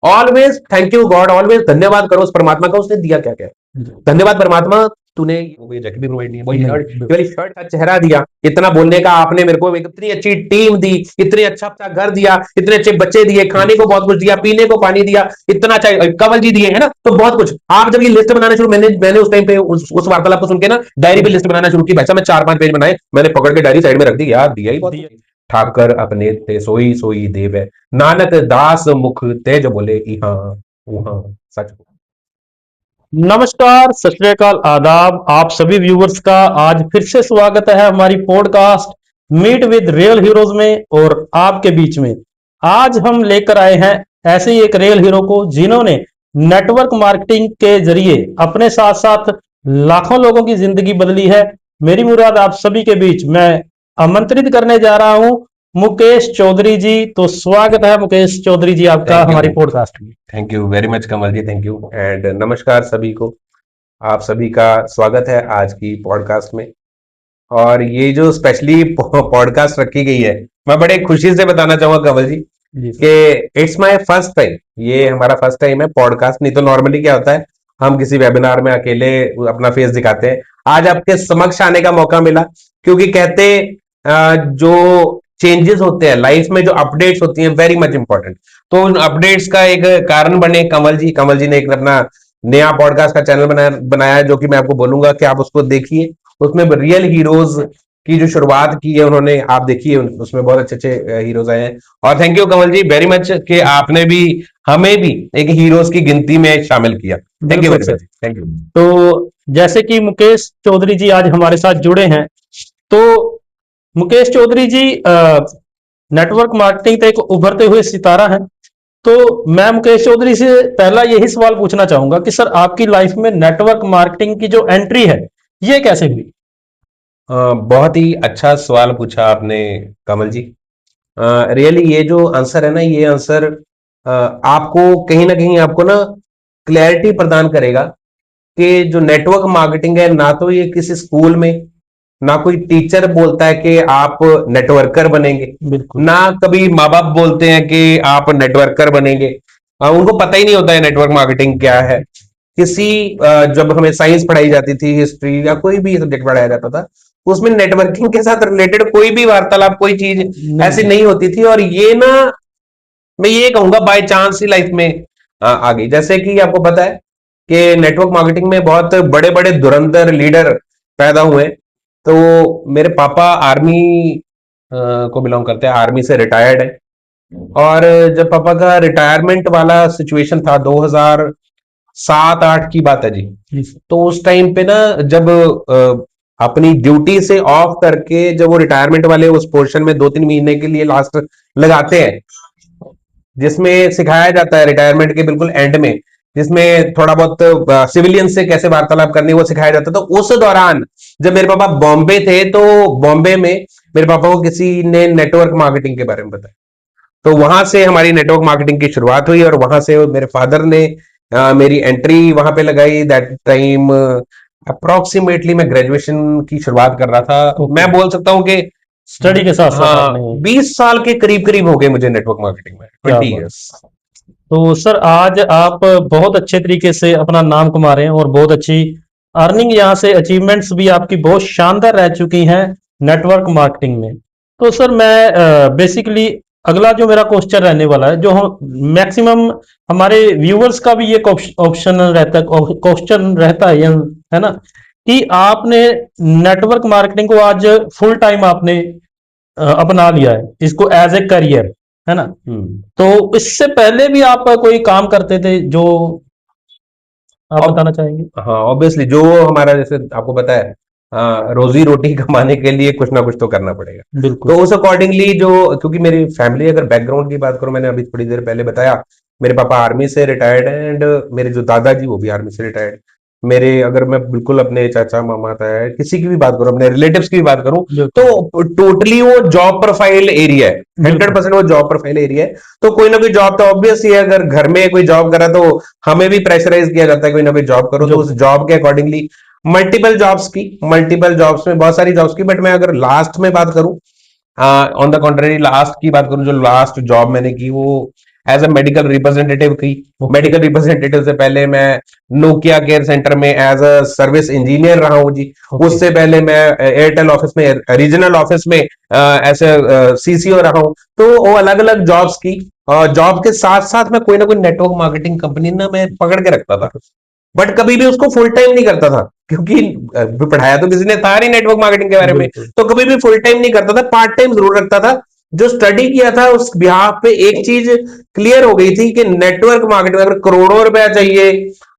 Always thank you God, always धन्यवाद करो उस परमात्मा का, उसने दिया क्या क्या। धन्यवाद परमात्मा, तूने जैकेट भी प्रोवाइड नहीं, वही शर्ट, वाली शर्ट का चेहरा दिया, इतना बोलने का आपने मेरे को, इतनी अच्छी टीम दी, इतने अच्छा घर दिया, इतने अच्छे बच्चे दिए, खाने को बहुत कुछ दिया, पीने को पानी दिया, इतना अच्छा कंवल जी दिए है ना, तो बहुत कुछ। आप जब ये लिस्ट बनाना शुरू, मैंने उस टाइम पे उस वार्तालाप को सुन के ना डायरी पे लिस्ट बनाना शुरू की, भाई साहब मैं 4-5 पेज बनाए, मैंने पकड़ के डायरी साइड में रख दी, यार दिया ही बहुत। ठाकर अपने ते सोई सोई देव है, नानक दास मुख तेज बोले इहा उहा, सच। नमस्कार, सत श्री अकाल, आदाब। आप सभी व्यूवर्स का आज फिर से स्वागत है हमारी podcast meet with real heroes में और आपके बीच में। आज हम लेकर आए हैं ऐसे ही एक रियल हीरो को जिन्होंने नेटवर्क मार्केटिंग के जरिए अपने साथ साथ लाखों लोगों की जिंदगी बदली है। मेरी मुराद आप सभी के बीच मैं आमंत्रित करने जा रहा हूं मुकेश चौधरी जी। तो स्वागत है मुकेश चौधरी जी आपका हमारी पॉडकास्ट में। Thank you very much Kamal ji, thank you and नमस्कार सभी को। आप सभी का स्वागत है आज की पॉडकास्ट में। और ये जो स्पेशली पॉडकास्ट रखी गई है, मैं बड़े खुशी से बताना चाहूंगा कमल जी कि इट्स माय फर्स्ट टाइम, ये हमारा फर्स्ट टाइम है पॉडकास्ट। नहीं तो नॉर्मली क्या होता है, हम किसी वेबिनार में अकेले अपना फेस दिखाते हैं। आज आपके समक्ष आने का मौका मिला, क्योंकि कहते जो चेंजेस होते हैं लाइफ में, जो अपडेट्स होती हैं, वेरी मच इंपॉर्टेंट। तो उन अपडेट्स का एक कारण बने कमल जी ने एक अपना नया पॉडकास्ट का चैनल बनाया जो कि मैं आपको बोलूंगा कि आप उसको देखिए। उसमें रियल हीरोज की जो शुरुआत की है उन्होंने, आप देखिए, उसमें बहुत अच्छे अच्छे हीरोज आए हैं। और thank you Kamal ji very much कि आपने भी हमें भी एक हीरोज की गिनती में शामिल किया। Thank you very much, thank you. तो जैसे कि मुकेश चौधरी जी आज हमारे साथ जुड़े हैं, तो मुकेश चौधरी जी नेटवर्क मार्केटिंग का एक उभरते हुए सितारा है। तो मैं मुकेश चौधरी से पहला यही सवाल पूछना चाहूंगा कि सर आपकी लाइफ में नेटवर्क मार्केटिंग की जो एंट्री है ये कैसे हुई? बहुत ही अच्छा सवाल पूछा आपने कमल जी। रियली ये जो आंसर है ना, ये आंसर आपको कहीं ना कहीं आपको ना क्लैरिटी प्रदान करेगा कि जो नेटवर्क मार्केटिंग है, ना तो ये किसी स्कूल में, ना कोई टीचर बोलता है कि आप नेटवर्कर बनेंगे, ना कभी माँ बाप बोलते हैं कि आप नेटवर्कर बनेंगे। उनको पता ही नहीं होता है नेटवर्क मार्केटिंग क्या है। किसी जब हमें साइंस पढ़ाई जाती थी, हिस्ट्री या कोई भी सब्जेक्ट पढ़ाया जाता था, उसमें नेटवर्किंग के साथ रिलेटेड कोई भी वार्तालाप, कोई चीज ऐसी नहीं होती थी। और ये ना, मैं ये कहूंगा बाय चांस ही लाइफ में आ गई। जैसे कि आपको पता है कि नेटवर्क मार्केटिंग में बहुत बड़े बड़े धुरंधर लीडर पैदा हुए। तो मेरे पापा आर्मी को बिलोंग करते हैं, आर्मी से रिटायर्ड है। और जब पापा का रिटायरमेंट वाला सिचुएशन था 2007-8 की बात है जी, तो उस टाइम पे ना जब अपनी ड्यूटी से ऑफ करके जब वो रिटायरमेंट वाले उस पोर्शन में 2-3 महीने के लिए लास्ट लगाते हैं, जिसमें सिखाया जाता है रिटायरमेंट के बिल्कुल एंड में, जिसमें थोड़ा बहुत सिविलियन से कैसे वार्तालाप करनी वो सिखाया जाता। तो उस दौरान जब मेरे पापा बॉम्बे थे, तो बॉम्बे में मेरे पापा को किसी ने नेटवर्क मार्केटिंग के बारे में बताया। तो वहां से हमारी नेटवर्क मार्केटिंग की शुरुआत हुई और वहां से मेरे फादर ने मेरी एंट्री वहां पे लगाई। दैट टाइम अप्रोक्सीमेटली मैं ग्रेजुएशन की शुरुआत कर रहा था। मैं बोल सकता हूँ कि स्टडी के साथ साथ 20 साल के करीब करीब हो गए मुझे नेटवर्क मार्केटिंग में, 20 इयर्स। तो सर आज आप बहुत अच्छे तरीके से अपना नाम कमा रहे हैं और बहुत अच्छी अर्निंग यहाँ से, अचीवमेंट्स भी आपकी बहुत शानदार रह चुकी हैं नेटवर्क मार्केटिंग में। तो सर मैं बेसिकली अगला जो मेरा क्वेश्चन रहने वाला है, जो हम मैक्सिमम हमारे व्यूअर्स का भी ये ऑप्शन रहता है, क्वेश्चन रहता है ना, कि आपने नेटवर्क मार्केटिंग को आज फुल टाइम आपने अपना लिया है, इसको एज ए करियर, है ना। तो इससे पहले भी आप कोई काम करते थे जो आप बताना चाहेंगे? हाँ ऑब्वियसली, जो हमारा जैसे आपको पता है रोजी रोटी कमाने के लिए कुछ ना कुछ तो करना पड़ेगा। बिल्कुल। तो उस अकॉर्डिंगली जो, क्योंकि मेरी फैमिली अगर बैकग्राउंड की बात करूं, मैंने अभी थोड़ी देर पहले बताया मेरे पापा आर्मी से रिटायर्ड हैं एंड मेरे जो दादाजी वो भी आर्मी से रिटायर्ड। मेरे, अगर मैं बिल्कुल अपने चाचा मामा ताया किसी की भी बात करूं, अपने रिलेटिव्स की भी बात करूं, तो टोटली वो जॉब प्रोफाइल एरिया है, 100% वो जॉब प्रोफाइल एरिया है। तो कोई ना कोई जॉब तो ऑब्वियस ही है, अगर घर में कोई जॉब करा तो हमें भी प्रेशराइज किया जाता है कोई ना कोई जॉब करो। तो उस जॉब के अकॉर्डिंगली मल्टीपल जॉब्स में बहुत सारी जॉब्स की, बट मैं अगर लास्ट में बात करूं, ऑन द कॉन्ट्रेरी लास्ट की बात करूं, जो लास्ट जॉब मैंने की वो एज अ मेडिकल रिप्रेजेंटेटिव की। ओके। मेडिकल रिप्रेजेंटेटिव से पहले मैं नोकिया केयर सेंटर में एज अ सर्विस इंजीनियर रहा हूं जी। ओके। उससे पहले मैं एयरटेल ऑफिस में, रीजनल ऑफिस में ऐसे सीसीओ रहा हूं। तो वो अलग अलग जॉब्स की, जॉब के साथ साथ मैं कोई ना कोई नेटवर्क मार्केटिंग कंपनी ना मैं पकड़ के रखता था, बट कभी भी उसको फुल टाइम नहीं करता था, क्योंकि पढ़ाया तो किसी ने था नहीं नेटवर्क मार्केटिंग के बारे में। बिल्कुल। तो कभी भी फुल टाइम नहीं करता था, पार्ट टाइम जरूर रखता था। जो स्टडी किया था उस बिहाफ पे एक चीज क्लियर हो गई थी कि नेटवर्क मार्केटिंग अगर करोड़ों रुपया चाहिए,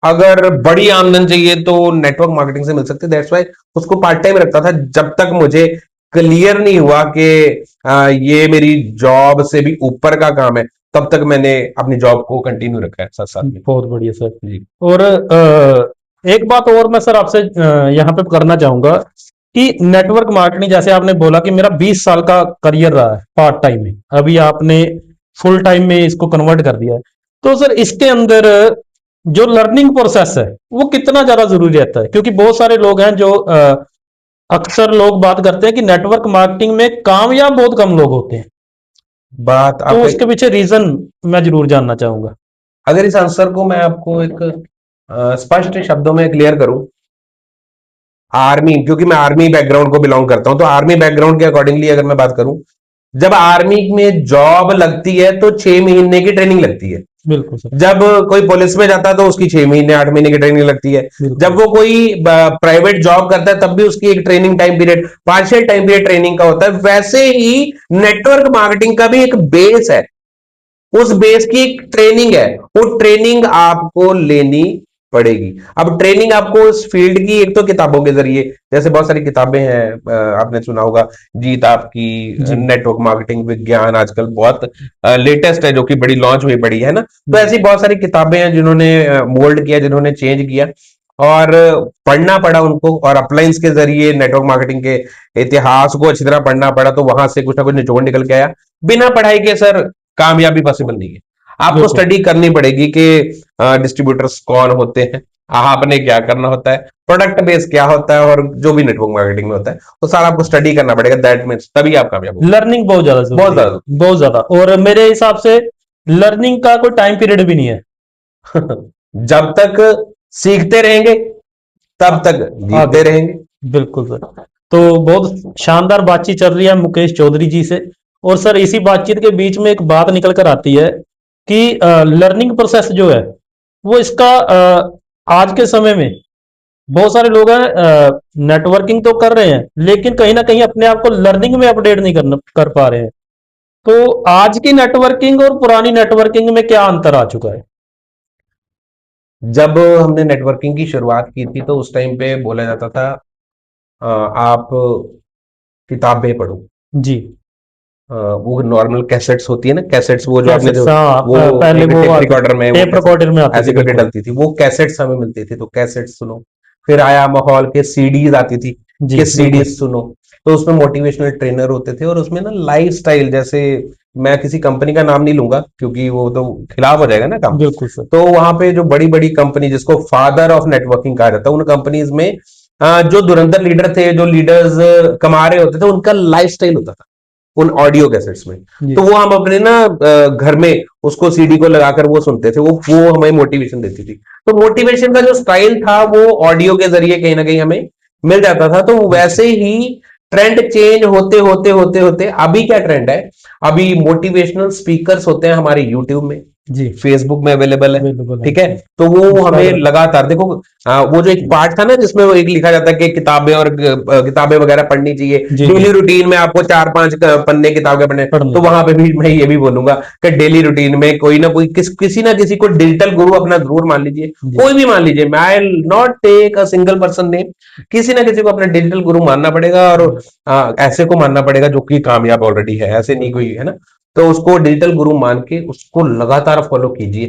अगर बड़ी आमदन चाहिए, तो नेटवर्क मार्केटिंग से मिल सकती है। दैट्स वाई उसको पार्ट टाइम रखता था, जब तक मुझे क्लियर नहीं हुआ कि ये मेरी जॉब से भी ऊपर का काम है, तब तक मैंने अपनी जॉब को कंटिन्यू रखा है साथ साथ में। बहुत बढ़िया सर। जी। और एक बात और मैं सर आपसे यहाँ पे करना चाहूंगा कि नेटवर्क मार्केटिंग, जैसे आपने बोला कि मेरा 20 साल का करियर रहा है पार्ट टाइम में, अभी आपने फुल टाइम में इसको कन्वर्ट कर दिया है। तो सर इसके अंदर जो लर्निंग प्रोसेस है वो कितना ज्यादा जरूरी रहता है? क्योंकि बहुत सारे लोग हैं जो अक्सर लोग बात करते हैं कि नेटवर्क मार्केटिंग में कामयाब बहुत कम लोग होते हैं। बात तो आपका, उसके पीछे रीजन मैं जरूर जानना चाहूंगा। अगर इस आंसर को मैं आपको एक स्पष्ट शब्दों में क्लियर करूं, आर्मी, क्योंकि मैं आर्मी बैकग्राउंड को बिलोंग करता हूं, तो आर्मी बैकग्राउंड के अकॉर्डिंगली अगर मैं बात करूं, जब आर्मी में जॉब लगती है तो 6 महीने की ट्रेनिंग लगती है। बिल्कुल सर। जब कोई पुलिस में जाता है तो उसकी 6 महीने 8 महीने की ट्रेनिंग लगती है। बिल्कुल। जब वो कोई प्राइवेट जॉब करता है तब भी उसकी एक training time period, partial time period training का होता है। वैसे ही नेटवर्क मार्केटिंग का भी एक बेस है, उस बेस की एक ट्रेनिंग है, वो ट्रेनिंग आपको लेनी पड़ेगी। अब ट्रेनिंग आपको उस फील्ड की, एक तो किताबों के जरिए, जैसे बहुत सारी किताबें हैं, आपने सुना होगा जीत आपकी, जी। नेटवर्क मार्केटिंग विज्ञान आजकल बहुत लेटेस्ट है, जो कि बड़ी लॉन्च हुई पड़ी है ना। तो जी। ऐसी बहुत सारी किताबें हैं जिन्होंने मोल्ड किया, जिन्होंने चेंज किया, और पढ़ना पड़ा उनको, और अपलाइंस के जरिए नेटवर्क मार्केटिंग के इतिहास को अच्छी तरह पढ़ना पड़ा, तो वहां से कुछ ना कुछ निचोड़ निकल के आया। बिना पढ़ाई के सर कामयाबी पॉसिबल नहीं है। आपको बिल्कुल। स्टडी करनी पड़ेगी कि डिस्ट्रीब्यूटर्स कौन होते हैं, आपने क्या करना होता है, प्रोडक्ट बेस क्या होता है, और जो भी नेटवर्क मार्केटिंग में होता है वो सारा आपको स्टडी करना पड़ेगा। दैट मीन्स तभी आप कामयाब होंगे। लर्निंग बहुत ज्यादा बहुत जरूरी है। ज्यादा। बहुत ज्यादा। और मेरे हिसाब से लर्निंग का कोई टाइम पीरियड भी नहीं है। जब तक सीखते रहेंगे तब तक आगे। जीतते रहेंगे। बिल्कुल सर। तो बहुत शानदार बातचीत चल रही है मुकेश चौधरी जी से। और सर इसी बातचीत के बीच में एक बात निकल कर आती है कि लर्निंग प्रोसेस जो है वो इसका आज के समय में बहुत सारे लोग हैं नेटवर्किंग तो कर रहे हैं, लेकिन कहीं ना कहीं अपने आप को लर्निंग में अपडेट नहीं कर पा रहे हैं। तो आज की नेटवर्किंग और पुरानी नेटवर्किंग में क्या अंतर आ चुका है? जब हमने नेटवर्किंग की शुरुआत की थी तो उस टाइम पे बोला जाता था आप किताबें पढ़ो। जी। वो नॉर्मल कैसेट्स होती है ना, कैसेट्स, वो जो आपने कैसेट्स, जो, हाँ, वो पहले एक वो टेप आते रिकॉर्डर में वो टेप रिकॉर्डर में आते ऐसे थे, करके बिल्कुल। डलती थी, वो कैसेट्स हमें मिलती थी, तो कैसेट्स सुनो। फिर आया माहौल के सीडीज आती थी, जी कि बिल्कुल। सीडीज सुनो। तो उसमें मोटिवेशनल ट्रेनर होते थे, और उसमें ना लाइफ स्टाइल, जैसे मैं किसी कंपनी का नाम नहीं लूंगा क्योंकि वो तो खिलाफ हो जाएगा ना काम। बिल्कुल सर। तो वहां पे जो बड़ी बड़ी कंपनी, जिसको फादर ऑफ नेटवर्किंग कहा जाता है, उन कंपनीज में जो धुरंधर लीडर थे, जो लीडर्स कमा रहे होते थे, उनका लाइफ स्टाइल होता था उन ऑडियो कैसेट्स में। जी। तो वो हम अपने ना घर में उसको सीडी को लगाकर वो सुनते थे, वो हमें मोटिवेशन देती थी। तो मोटिवेशन का जो स्टाइल था वो ऑडियो के जरिए कहीं ना कहीं हमें मिल जाता था। तो वैसे ही ट्रेंड चेंज होते होते होते होते अभी क्या ट्रेंड है, अभी मोटिवेशनल स्पीकर्स होते हैं हमारे यूट्यूब में, जी। फेसबुक में अवेलेबल है। बिल्कुल ठीक है। है, तो वो हमें इंस्टाग्राम। लगातार देखो, वो जो एक पार्ट था ना जिसमें वो एक लिखा जाता है कि किताबें और किताबें वगैरह पढ़नी चाहिए, जी जी। डेली रूटीन में आपको 4-5 पन्ने किताबें पढ़ने। पढ़ने तो की। वहां पे भी मैं ये भी बोलूंगा कि डेली रूटीन में कोई ना कोई किसी ना किसी को डिजिटल गुरु अपना जरूर मान लीजिए। जी। कोई भी मान लीजिए, मैं not take a single person name, किसी ना किसी को अपना डिजिटल गुरु मानना पड़ेगा, और ऐसे को मानना पड़ेगा जो कि कामयाब ऑलरेडी है, ऐसे नहीं कोई है ना। तो उसको डिजिटल गुरु मान के उसको लगातार फॉलो कीजिए,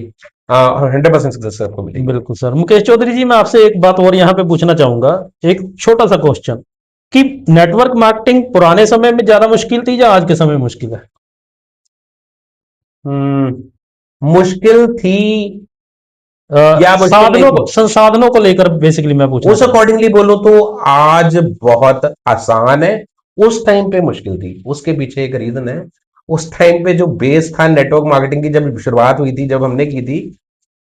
100% सक्सेस आपको मिलेगी। बिल्कुल सर। मुकेश चौधरी जी, मैं आपसे एक बात और यहाँ पे पूछना चाहूंगा, एक छोटा सा क्वेश्चन, कि नेटवर्क मार्केटिंग पुराने समय में ज्यादा मुश्किल थी या आज के समय में मुश्किल है? मुश्किल थी या मुश्किल नहीं थी, संसाधनों को लेकर बेसिकली मैं पूछना उस चाहूंगा। अकॉर्डिंगली बोलो तो आज बहुत आसान है। उस टाइम पे मुश्किल थी, उसके पीछे एक रीजन है। उस टाइम पे जो बेस था नेटवर्क मार्केटिंग की, जब शुरुआत हुई थी, जब हमने की थी,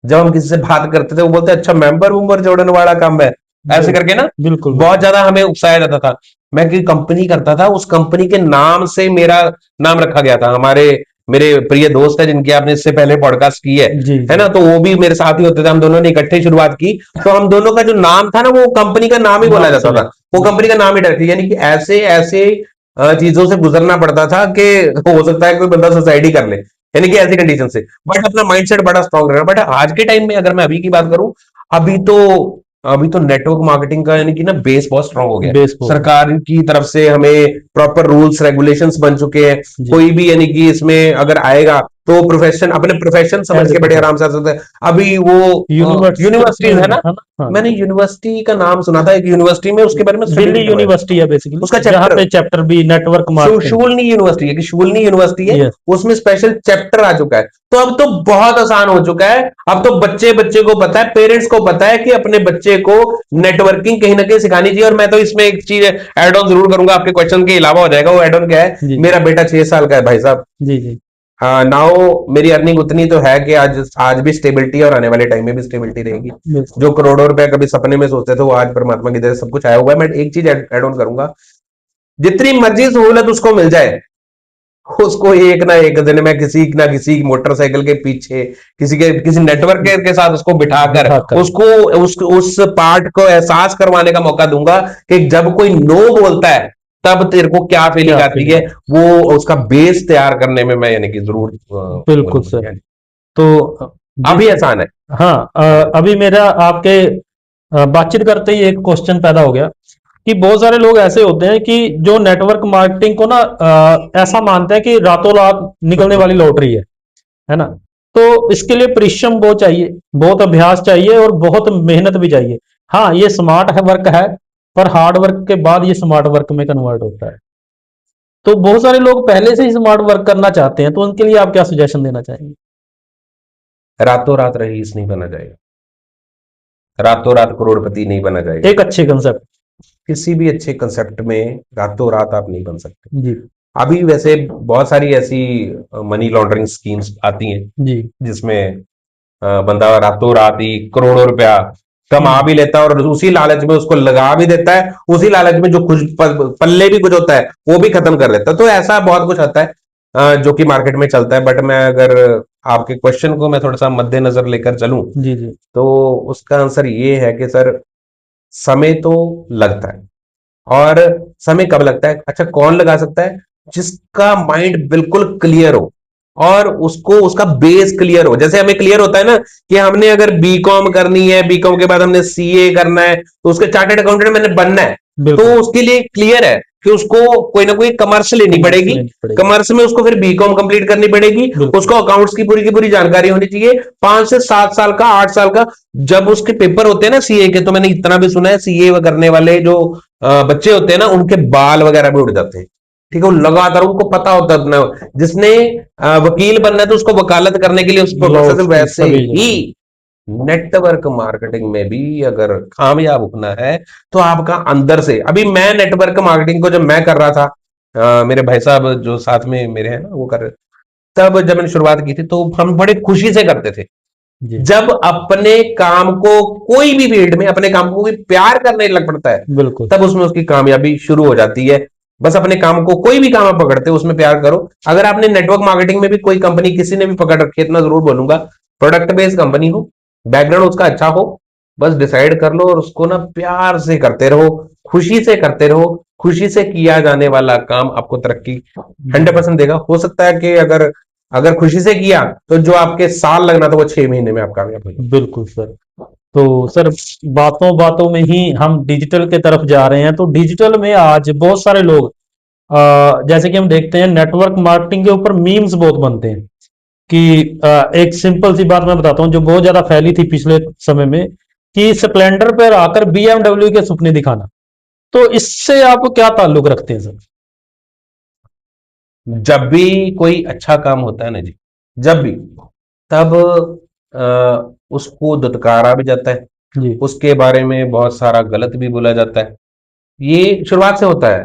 जब हम किसी से बात करते थे वो बोलते अच्छा मेंबर उम्बर जोड़ने वाला काम है, ऐसे करके ना बिल्कुल बहुत ज्यादा हमें उकसाया जाता था। मैं की कंपनी करता था, उस कंपनी के नाम से मेरा नाम रखा गया था। हमारे मेरे प्रिय दोस्त है जिनकी आपने इससे पहले पॉडकास्ट की जी है जी ना, तो वो भी मेरे साथ ही होते थे, हम दोनों ने इकट्ठे शुरुआत की। तो हम दोनों का जो नाम था ना, वो कंपनी का नाम ही बोला नाम से जाता था, वो जी कंपनी का नाम ही डायरेक्टली, यानी कि ऐसे ऐसे चीजों से गुजरना पड़ता था कि हो सकता है कोई बंदा सुसाइड ही कर ले, यानी कि ऐसी कंडीशन से। बट अपना माइंडसेट बड़ा स्ट्रांग रहा। बट आज के टाइम में अगर मैं अभी की बात करूं, अभी तो अभी तो नेटवर्क मार्केटिंग का यानी कि ना बेस बहुत स्ट्रांग हो गया है। बेस बहुत है। सरकार की तरफ से हमें प्रॉपर रूल्स रेगुलेशंस बन चुके हैं। जी कोई भी यानी कि इसमें अगर आएगा तो प्रोफेशन, अपने प्रोफेशन समझ एज ए के बड़े आराम प्रोफेशन से आ सकता है। अभी वो यूनिवर्सिटीज में यूनिवर्सिटीज है ना, है ना, हाँ मैंने यूनिवर्सिटी का नाम सुना था, एक यूनिवर्सिटी में उसके बारे में स्टडी दिल्ली भी करवाया था, यूनिवर्सिटी है बेसिकली, उसका जहाँ चैप्टर पे चैप्टर भी नेटवर्क मार्केटिंग। शूलनी यूनिवर्सिटी है, कि शूलनी यूनिवर्सिटी है, यस उसमें स्पेशल चैप्टर आ चुका है। तो अब तो बहुत आसान हो चुका है। अब तो बच्चे बच्चे को पता है, पेरेंट्स को पता है कि अपने बच्चे को नेटवर्किंग कहीं ना कहीं सिखानी चाहिए। और मैं तो इसमें एक चीज एड ऑन जरूर करूंगा, आपके क्वेश्चन के अलावा हो जाएगा। वो एड ऑन क्या है, जी मेरा बेटा 6 साल का है भाई साहब। जी जी नाउ मेरी अर्निंग उतनी तो है कि आज आज भी स्टेबिलिटी है और आने वाले टाइम में भी स्टेबिलिटी रहेगी। बिल्कुल जो करोड़ों रुपए कभी सपने में सोचते थे, वो आज परमात्मा की दया से सब कुछ आया हुआ है। मैं एक चीज एड ऑन करूंगा, जितनी मर्जी सहूलत उसको मिल जाए, उसको एक ना एक दिन में किसी ना किसी मोटरसाइकिल के पीछे, किसी नेटवर्क के साथ उसको बिठाकर बिठा कर उसको उस पार्ट को एहसास करवाने का मौका दूंगा कि जब कोई नो बोलता है तब तेरे को क्या फीलिंग क्या आती है। फीलिंग। वो उसका बेस तैयार करने में मैं यानी कि जरूर बिल्कुल सर। यानी तो जी अभी आसान है। हाँ, अभी मेरा आपके बातचीत करते ही एक क्वेश्चन पैदा हो गया कि बहुत सारे लोग ऐसे होते हैं कि जो नेटवर्क मार्केटिंग को ना ऐसा मानते हैं कि रातों रात निकलने वाली लॉटरी है ना। तो इसके लिए परिश्रम बहुत चाहिए, बहुत अभ्यास चाहिए और बहुत मेहनत भी चाहिए। हाँ, ये स्मार्ट है वर्क है, पर हार्ड वर्क के बाद ये स्मार्ट वर्क में कन्वर्ट होता है। तो बहुत सारे लोग पहले से ही स्मार्ट वर्क करना चाहते हैं, तो उनके लिए आप क्या सजेशन देना चाहेंगे? रातों रात रईस नहीं बना जाएगा, रातों रात करोड़पति नहीं बना जाएगा। एक अच्छे कंसेप्ट। किसी भी अच्छे कंसेप्ट में रातों रात आप नहीं बन सकते। जी अभी वैसे बहुत सारी ऐसी मनी लॉन्ड्रिंग स्कीम्स आती हैं जी जिसमें बंदा रातों रात ही करोड़ों रुपया कमा भी लेता है और उसी लालच में उसको लगा भी देता है, उसी लालच में जो कुछ पल्ले भी कुछ होता है वो भी खत्म कर देता है। तो ऐसा बहुत कुछ आता है जो कि मार्केट में चलता है। बट मैं अगर आपके क्वेश्चन को मैं थोड़ा सा मद्देनजर लेकर चलूं, जी जी तो उसका आंसर ये है कि सर समय तो लगता है। और समय कब लगता है, अच्छा कौन लगा सकता है, जिसका माइंड बिल्कुल क्लियर हो और उसको उसका बेस क्लियर हो। जैसे हमें क्लियर होता है ना कि हमने अगर बीकॉम करनी है, बीकॉम के बाद हमने सीए करना है, तो उसके चार्टर्ड अकाउंटेंट मैंने बनना है, तो बिल्कुल। उसके लिए क्लियर है कि उसको कोई ना कोई कमर्स लेनी कॉमर्स पड़ेगी। लेनी पड़ेगी। कमर्स में उसको फिर बीकॉम कंप्लीट करनी पड़ेगी, बिल्कुल उसको अकाउंट्स की पूरी जानकारी होनी चाहिए। 5 से 7 साल का, 8 साल का जब उसके पेपर होते हैं ना सीए के, तो मैंने इतना भी सुना है सीए करने वाले जो बच्चे होते हैं ना, उनके बाल वगैरह भी उड़ जाते हैं। ठीक है, वो लगातार उनको पता होता है अपना, जिसने वकील बनना है तो उसको वकालत करने के लिए उस प्रोफेसर से, लॉस की वैसे सभी ही जगह। नेटवर्क मार्केटिंग में भी अगर कामयाब होना है तो आपका अंदर से, अभी मैं नेटवर्क मार्केटिंग को जब मैं कर रहा था, मेरे भाई साहब जो साथ में मेरे हैं ना वो कर रहे, तब जब मैंने शुरुआत की थी तो हम बड़े खुशी से करते थे। जी जब अपने काम को, कोई भी फील्ड में अपने काम को कोई प्यार करने लग पड़ता है, बिल्कुल तब उसमें उसकी कामयाबी शुरू हो जाती है। बस अपने काम को, कोई भी काम आप पकड़ते हो उसमें प्यार करो। अगर आपने नेटवर्क मार्केटिंग में भी कोई कंपनी किसी ने भी पकड़ रखी है, इतना जरूर बोलूंगा, प्रोडक्ट बेस्ड कंपनी हो, बैकग्राउंड उसका अच्छा हो, बस डिसाइड कर लो और उसको ना प्यार से करते रहो, खुशी से करते रहो। खुशी से किया जाने वाला काम आपको तरक्की 100% देगा। हो सकता है कि अगर अगर खुशी से किया तो जो आपके साल लगना था वो 6 महीने में आप कामयाब हो जाओ। बिल्कुल सर। तो सर, बातों बातों में ही हम डिजिटल के तरफ जा रहे हैं। तो डिजिटल में आज बहुत सारे लोग, जैसे कि हम देखते हैं नेटवर्क मार्केटिंग के ऊपर मीम्स बहुत बनते हैं कि एक सिंपल सी बात मैं बताता हूँ जो बहुत ज्यादा फैली थी पिछले समय में, कि स्प्लेंडर पर आकर बीएमडब्ल्यू के सपने दिखाना। तो इससे आप क्या ताल्लुक रखते हैं सर? जब भी कोई अच्छा काम होता है ना जी, जब भी, तब उसको दुत्कारा भी जाता है, जी उसके बारे में बहुत सारा गलत भी बोला जाता है। ये शुरुआत से होता है।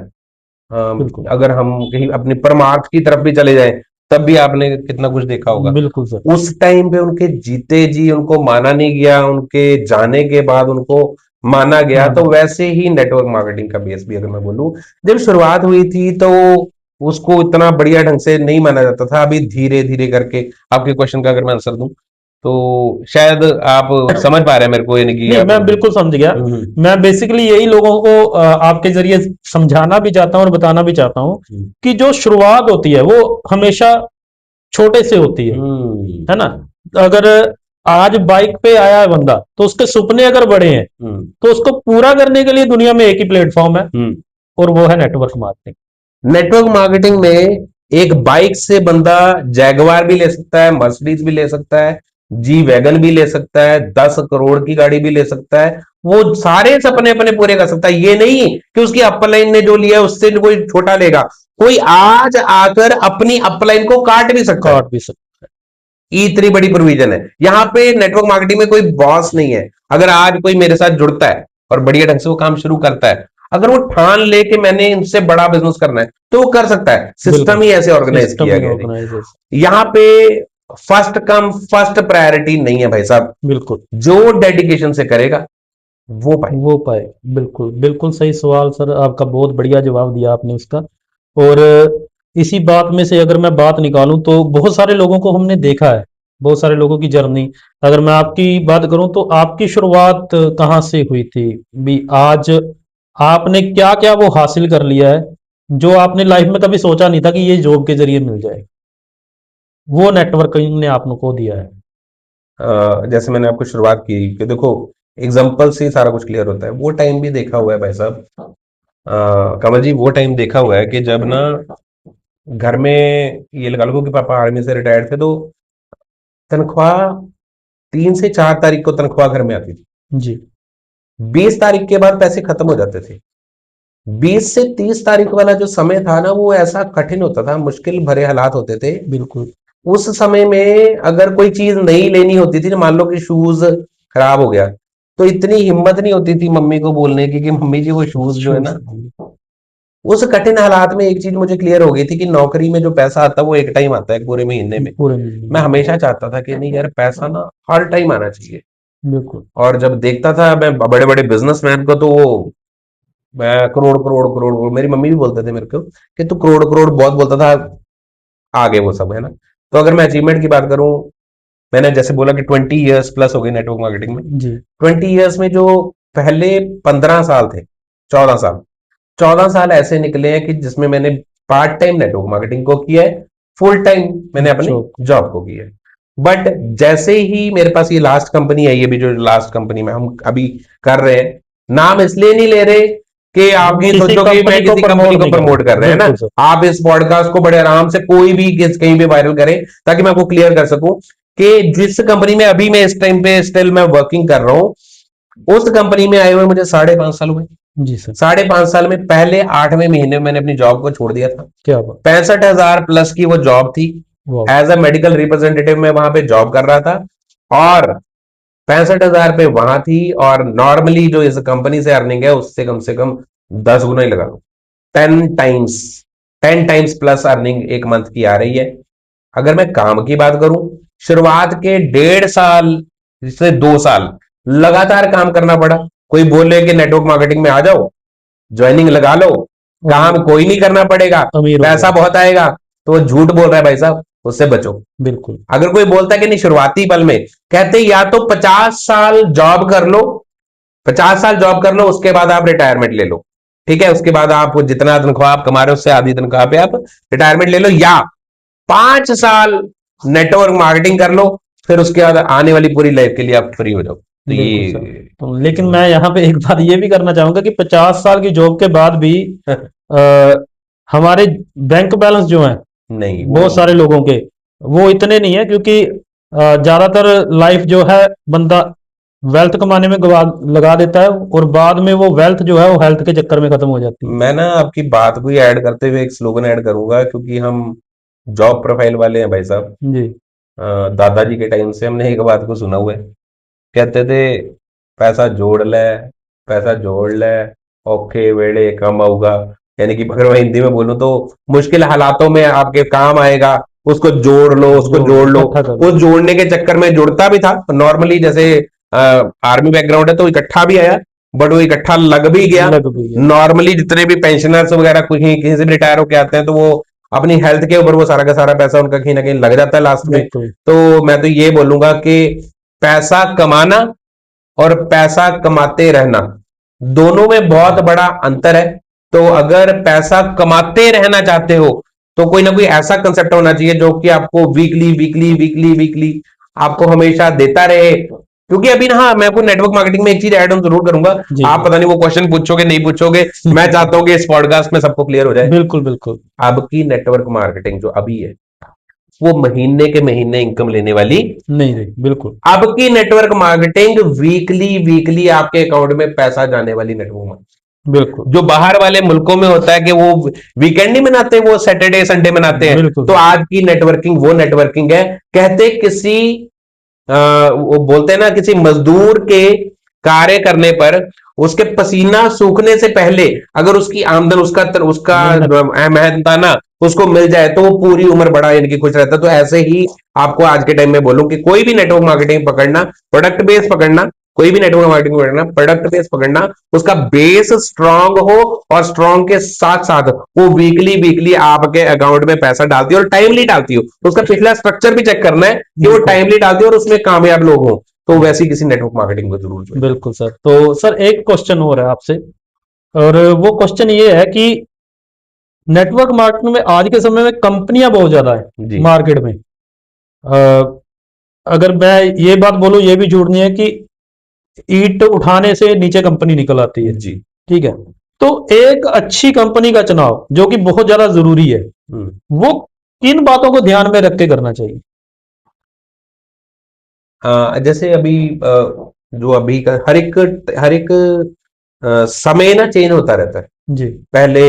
बिल्कुल। अगर हम कहीं अपनी परमार्थ की तरफ भी चले जाएं, तब भी आपने कितना कुछ देखा होगा। बिल्कुल सर। उस टाइम पे उनके जीते जी उनको माना नहीं गया, उनके जाने के बाद उनको माना गया। माना। तो वैसे ही नेटवर्क मार्केटिंग का बेस भी अगर मैं बोलूं, जब शुरुआत हुई थी तो उसको इतना बढ़िया ढंग से नहीं माना जाता था। अभी धीरे धीरे करके, आपके क्वेश्चन का अगर मैं आंसर दूं तो शायद आप समझ पा रहे हैं मेरे को, यानी कि नहीं, आप। मैं बिल्कुल समझ गया। हम्म, मैं बेसिकली यही लोगों को आपके जरिए समझाना भी चाहता हूँ और बताना भी चाहता हूँ हम्म, कि जो शुरुआत होती है वो हमेशा छोटे से होती है ना। अगर आज बाइक पे आया है बंदा तो उसके सपने अगर बड़े हैं हम्म, तो उसको पूरा करने के लिए दुनिया में एक ही प्लेटफॉर्म है हम्म। और वो है नेटवर्क मार्केटिंग। नेटवर्क मार्केटिंग में एक बाइक से बंदा जैगवार भी ले सकता है, मर्सिडीज भी ले सकता है, जी वैगन भी ले सकता है, 10 करोड़ की गाड़ी भी ले सकता है। वो सारे सपने अपने पूरे कर सकता है। ये नहीं कि उसकी अपलाइन ने जो लिया है उससे कोई छोटा लेगा। कोई आज आकर अपनी अपलाइन को काट भी सकता है। काट भी सकते। इतनी बड़ी प्रोविजन है यहाँ पे। नेटवर्क मार्केटिंग में कोई बॉस नहीं है। अगर आज कोई मेरे साथ जुड़ता है और बढ़िया ढंग से वो काम शुरू करता है, अगर वो ठान ले कि मैंने इनसे बड़ा बिजनेस करना है, तो वो कर सकता है। सिस्टम बिल्कुल। ही ऐसे ऑर्गेनाइज सिस्टम किया ही गया है। ऑर्गेनाइजेशन। यहाँ पे फर्स्ट कम फर्स्ट प्रायोरिटी नहीं है भाई साहब। बिल्कुल। जो डेडिकेशन से करेगा वो पाए। वो पाए। बिल्कुल बिल्कुल सही सवाल सर, आपका बहुत बढ़िया जवाब दिया आपने उसका। और इसी बात में से अगर मैं बात निकालूं तो बहुत सारे लोगों को हमने देखा है, बहुत सारे लोगों की जर्नी। अगर मैं आपकी बात करूं तो आपकी शुरुआत कहाँ से हुई थी भी, आज आपने क्या क्या वो हासिल कर लिया है जो आपने लाइफ में कभी सोचा नहीं था कि ये जॉब के जरिए मिल जाए, वो नेटवर्किंग ने आपको दिया है। जैसे मैंने आपको शुरुआत की कि देखो, एग्जाम्पल से ही सारा कुछ क्लियर होता है। वो टाइम भी देखा हुआ है भाई साहब। कमल जी, वो टाइम देखा हुआ है कि जब ना घर में, ये लगा लो कि पापा आर्मी से रिटायर्ड थे, तो तनख्वाह 3 से 4 तारीख को तनख्वाह घर में आती थी। जी। 20 तारीख के बाद पैसे खत्म हो जाते थे। 20 से 30 तारीख वाला जो समय था ना, वो ऐसा कठिन होता था, मुश्किल भरे हालात होते थे। बिल्कुल। उस समय में अगर कोई चीज नहीं लेनी होती थी, मान लो कि शूज खराब हो गया, तो इतनी हिम्मत नहीं होती थी मम्मी को बोलने की कि मम्मी जी वो शूज जो है शूज। ना। उस कठिन हालात में एक चीज मुझे क्लियर हो गई थी कि नौकरी में जो पैसा आता है वो एक टाइम आता है पूरे महीने में। पूरे महीने मैं में। हमेशा चाहता था कि नहीं यार, पैसा ना हर टाइम आना चाहिए। बिल्कुल। और जब देखता था मैं बड़े बड़े बिजनेसमैन को, तो वो मैं करोड़ करोड़ करोड़ करोड़, मेरी मम्मी भी बोलते थे मेरे को कि तू करोड़ करोड़ बहुत बोलता था। आगे वो सब है ना। तो अगर मैं अचीवमेंट की बात करूं, मैंने जैसे बोला कि 20 ईयर्स प्लस हो गए नेटवर्क मार्केटिंग में। जी। 20 ईयर्स में जो पहले 15 साल थे, 14 साल, 14 साल ऐसे निकले हैं कि जिसमें मैंने पार्ट टाइम नेटवर्क मार्केटिंग को किया है, फुल टाइम मैंने अपने जॉब। जॉब को किया है। बट जैसे ही मेरे पास ये लास्ट कंपनी है, ये भी जो लास्ट कंपनी में हम अभी कर रहे हैं, नाम इसलिए नहीं ले रहे कि आप ये किसी सोचो कि मैं कंपनी को किसी कंपनी प्रमोट को नहीं कर प्रमोट रहे, कर रहे हैं ना। बिल्कुल सर। आप इस पॉडकास्ट को बड़े आराम से कोई भी कहीं भी वायरल करें, ताकि मैं आपको क्लियर कर सकूं कि जिस कंपनी में अभी मैं इस टाइम पे स्टिल मैं वर्किंग कर रहा हूं, उस कंपनी में आए हुए मुझे 5.5 साल हुए। जी सर। 5.5 साल में पहले 8वें महीने में मैंने अपनी जॉब को छोड़ दिया था। क्या बात। 65,000 प्लस की वो जॉब थी। वाह। एज अ मेडिकल रिप्रेजेंटेटिव मैं वहां पे जॉब कर रहा था, और 65,000 पे वहां थी। और नॉर्मली जो इस कंपनी से अर्निंग है उससे कम से कम 10 गुना ही लगा लो। 10 टाइम्स, 10 टाइम्स प्लस अर्निंग एक मंथ की आ रही है। अगर मैं काम की बात करूं, शुरुआत के 1.5 साल से 2 साल लगातार काम करना पड़ा। कोई बोले कि नेटवर्क मार्केटिंग में आ जाओ, ज्वाइनिंग लगा लो, और काम कोई नहीं करना पड़ेगा, अमीर हो पैसा गए। बहुत आएगा, तो वो झूठ बोल रहा है भाई साहब, उससे बचो। बिल्कुल। अगर कोई बोलता है कि नहीं, शुरुआती पल में कहते या तो 50 साल जॉब कर लो, 50 साल जॉब कर लो, उसके बाद आप रिटायरमेंट ले लो। ठीक है, उसके बाद आप जितना तनख्वाह आप कमा रहे हो उससे आधी तनख्वाह पे आप रिटायरमेंट ले लो, या 5 साल नेटवर्क मार्केटिंग कर लो, फिर उसके बाद आने वाली पूरी लाइफ के लिए आप फ्री हो जाओ। तो बिल्कुल सर। ये तो लेकिन मैं यहाँ पे एक बात ये भी करना चाहूंगा कि 50 साल की जॉब के बाद भी आ, हमारे बैंक बैलेंस जो हैं नहीं, वो बहुत सारे लोगों के, वो इतने नहीं है क्योंकि ज्यादातर लाइफ जो है बंदा वेल्थ कमाने में लगा देता है और बाद में वो वेल्थ जो है वो हेल्थ के चक्कर में खत्म हो जाती है। मैं ना आपकी बात को ही ऐड करते हुए एक स्लोगन ऐड करूंगा, क्योंकि हम जॉब प्रोफाइल वाले हैं भाई साहब। जी। दादाजी के टाइम से हमने एक बात को सुना हुआ है, कहते थे पैसा जोड़ ले, पैसा जोड़ ले, औखे वेड़े कम आऊगा। यानी कि अगर मैं हिंदी में बोलूं तो मुश्किल हालातों में आपके काम आएगा, उसको जोड़ लो, उसको जोड़ लो। इकट्ठा कर लो। उस जोड़ने के चक्कर में जुड़ता भी था नॉर्मली, जैसे आर्मी बैकग्राउंड है तो इकट्ठा भी आया, बट वो इकट्ठा लग भी गया। लग भी गया। नॉर्मली जितने भी पेंशनर्स वगैरह कहीं से भी रिटायर होके आते हैं तो वो अपनी हेल्थ के ऊपर वो सारा का सारा पैसा उनका कहीं ना कहीं लग जाता है लास्ट में। बिल्कुल तो मैं तो ये बोलूंगा कि पैसा कमाना और पैसा कमाते रहना दोनों में बहुत बड़ा अंतर है। तो अगर पैसा कमाते रहना चाहते हो तो कोई ना कोई ऐसा कंसेप्ट होना चाहिए जो कि आपको वीकली वीकली वीकली वीकली आपको हमेशा देता रहे। क्योंकि अभी ना, हाँ, मैं आपको नेटवर्क मार्केटिंग में एक चीज ऐड ऑन जरूर करूंगा। जी आप पता नहीं वो क्वेश्चन पूछोगे नहीं पूछोगे, मैं चाहता हूं कि इस पॉडकास्ट में सबको क्लियर हो जाए। बिल्कुल बिल्कुल। आपकी नेटवर्क मार्केटिंग जो अभी है वो महीने के महीने इनकम लेने वाली नहीं नहीं बिल्कुल। आपकी नेटवर्क मार्केटिंग वीकली वीकली आपके अकाउंट में पैसा जाने वाली नेटवर्क मार्केटिंग। बिल्कुल जो बाहर वाले मुल्कों में होता है कि वो वीकेंड नहीं मनाते, वो सैटरडे संडे मनाते हैं। बिल्कुल तो आज की नेटवर्किंग वो नेटवर्किंग है। कहते किसी वो बोलते हैं ना, किसी मजदूर के कार्य करने पर उसके पसीना सूखने से पहले अगर उसकी आमदन उसका मेहनताना उसको मिल जाए तो वो पूरी उम्र बड़ा यानी खुश रहता है। तो ऐसे ही आपको आज के टाइम में बोलूं कि कोई भी नेटवर्क मार्केटिंग पकड़ना, प्रोडक्ट बेस पकड़ना, कोई भी नेटवर्क मार्केटिंग पकड़ना, प्रोडक्ट बेस पकड़ना, उसका बेस स्ट्रांग हो और स्ट्रांग के साथ साथ वो वीकली वीकली आपके अकाउंट में पैसा डालती है और टाइमली डालती हो। तो उसका पिछला स्ट्रक्चर भी चेक करना है कि वो टाइमली डालती है और उसमें कामयाब लोग हो। तो वैसी किसी नेटवर्क मार्केटिंग को जरूर join बिल्कुल सर। तो सर एक क्वेश्चन हो रहा है आपसे, और वो क्वेश्चन ये है कि नेटवर्क मार्केटिंग में आज के समय में कंपनियां बहुत ज्यादा है जी। मार्केट में। अगर मैं ये बात बोलूं, ये भी जोड़नी है कि ईंट उठाने से नीचे कंपनी निकल आती है। जी। ठीक है। तो एक अच्छी कंपनी का चुनाव जो कि बहुत ज्यादा जरूरी है, वो किन बातों को ध्यान में रख के करना चाहिए? जैसे अभी जो अभी का हर एक समय ना चेंज होता रहता है। जी पहले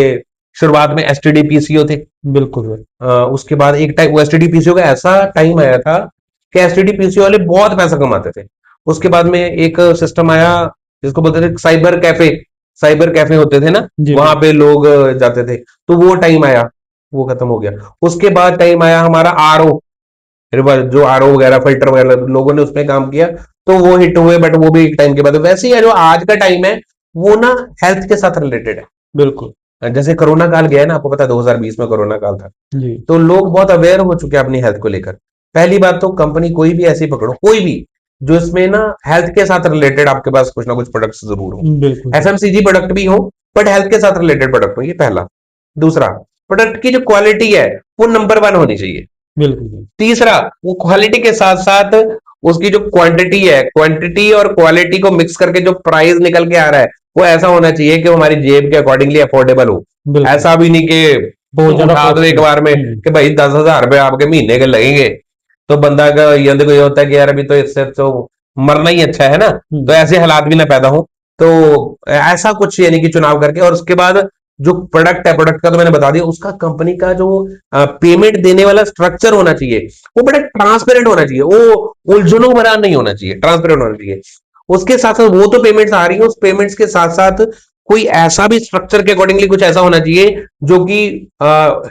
शुरुआत में एसटीडी पीसीओ थे। बिल्कुल सर। उसके बाद एक टाइम वो एसटीडी पीसीओ का ऐसा टाइम आया था कि एसटीडी पीसीओ वाले बहुत पैसा कमाते थे। उसके बाद में एक सिस्टम आया जिसको बोलते थे साइबर कैफे। साइबर कैफे होते थे ना, जी वहां पे लोग जाते थे। तो वो टाइम आया, वो खत्म हो गया। उसके बाद टाइम आया हमारा आरओ, जो आरओ वगैरह फिल्टर वगैरह लोगों ने उसमें काम किया तो वो हिट हुए, बट वो भी एक टाइम के बाद। वैसे ही है जो आज का टाइम है वो ना हेल्थ के साथ रिलेटेड है। बिल्कुल जैसे कोरोना काल गया है ना, आपको पता है 2020 में कोरोना काल था। जी तो लोग बहुत अवेयर हो चुके हैं अपनी हेल्थ को लेकर। पहली बात तो कंपनी कोई भी ऐसी पकड़ो, कोई भी जो इसमें ना हेल्थ के साथ रिलेटेड आपके पास कुछ ना कुछ प्रोडक्ट्स जरूर हो। बिल्कुल सर। एफएमसीजी प्रोडक्ट भी हो बट हेल्थ के साथ रिलेटेड प्रोडक्ट हो, ये पहला। दूसरा, प्रोडक्ट की जो क्वालिटी है वो नंबर 1 होनी चाहिए। बिल्कुल तीसरा, वो क्वालिटी के साथ साथ उसकी जो क्वांटिटी है, क्वांटिटी और क्वालिटी को मिक्स करके जो प्राइस निकल के आ रहा है वो ऐसा होना चाहिए कि वो हमारी जेब के अकॉर्डिंगली अफोर्डेबल हो। बिल्कुल। ऐसा भी नहीं कि बहुत ज्यादा उठा दो एक बार में कि भाई 10,000 रुपए आपके महीने के लगेंगे। तो बंदा का ये देखो, ये होता है कि यार अभी तो इससे तो मरना ही अच्छा है ना। तो ऐसे हालात भी ना पैदा हो। तो ऐसा कुछ यानी कि चुनाव करके, और उसके बाद जो प्रोडक्ट है, प्रोडक्ट का तो मैंने बता दिया, उसका कंपनी का जो पेमेंट देने वाला स्ट्रक्चर होना चाहिए वो बड़ा ट्रांसपेरेंट होना चाहिए। वो उलझनों भरा नहीं होना चाहिए, ट्रांसपेरेंट होना चाहिए। उसके साथ साथ वो तो पेमेंट्स आ रही है, उस पेमेंट्स के साथ साथ कोई ऐसा भी स्ट्रक्चर के अकॉर्डिंगली कुछ ऐसा होना चाहिए जो कि